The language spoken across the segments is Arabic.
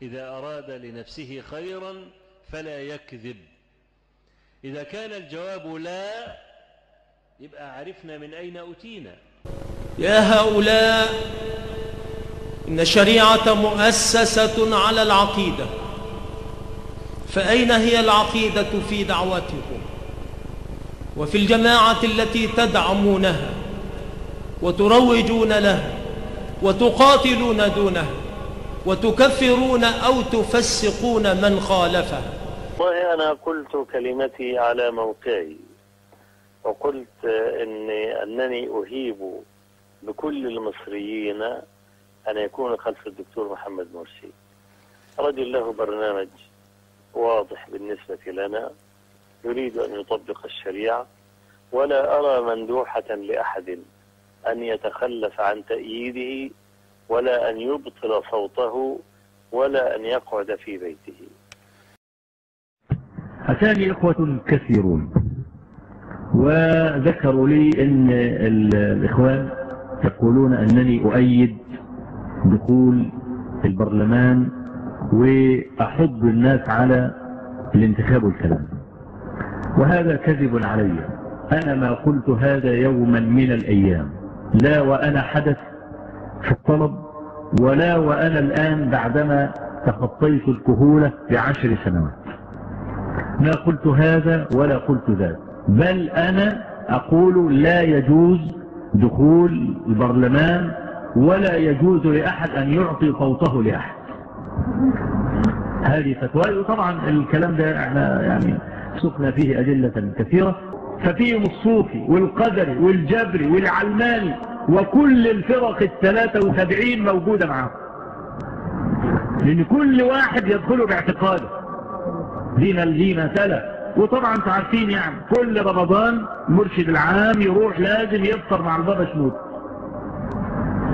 إذا أراد لنفسه خيرا فلا يكذب. إذا كان الجواب لا، يبقى عرفنا من أين أتينا. يا هؤلاء، إن الشريعة مؤسسة على العقيدة، فأين هي العقيدة في دعوتكم وفي الجماعة التي تدعمونها وتروجون لها وتقاتلون دونها وتكفرون أو تفسقون من خالفها؟ والله أنا قلت كلمتي على موقعي، وقلت أنني أهيب بكل المصريين أن يكون خلف الدكتور محمد مرسي. رجل له برنامج واضح بالنسبة لنا، يريد أن يطبق الشريعة، ولا أرى مندوحة لأحد أن يتخلف عن تأييده ولا أن يبطل صوته ولا أن يقعد في بيته. أتاني إخوة كثيرون وذكروا لي أن الإخوان يقولون أنني أؤيد دخول البرلمان وأحض الناس على الانتخاب والكلام، وهذا كذب علي. أنا ما قلت هذا يوما من الأيام، لا وأنا حدث في الطلب ولا وأنا الآن بعدما تخطيت الكهولة ب10 سنوات. ما قلت هذا ولا قلت ذاك، بل أنا أقول لا يجوز دخول البرلمان ولا يجوز لأحد أن يعطي صوته لأحد. هذه فتوى، وطبعا الكلام ده احنا يعني سقنا فيه أدلة كثيرة، ففيهم الصوفي والقدري والجبري والعلماني وكل الفرق 73 موجودة معهم، لأن كل واحد يدخله باعتقاده. دي مسألة. وطبعا انتوا عارفين يعني كل رمضان المرشد العام يروح لازم يفطر مع البابا شنود،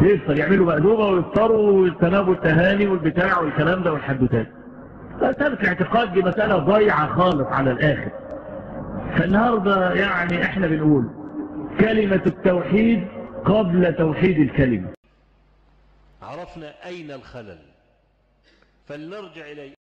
يفطر، يعملوا مقدوبة ويفطروا ويتنابوا التهاني والبتاع والكلام ده والحدوتات. مسألة الاعتقاد دي مسألة ضايعة خالص على الآخر. فالنهاردة يعني احنا بنقول كلمة التوحيد قبل توحيد الكلمة. عرفنا أين الخلل فلنرجع إليه.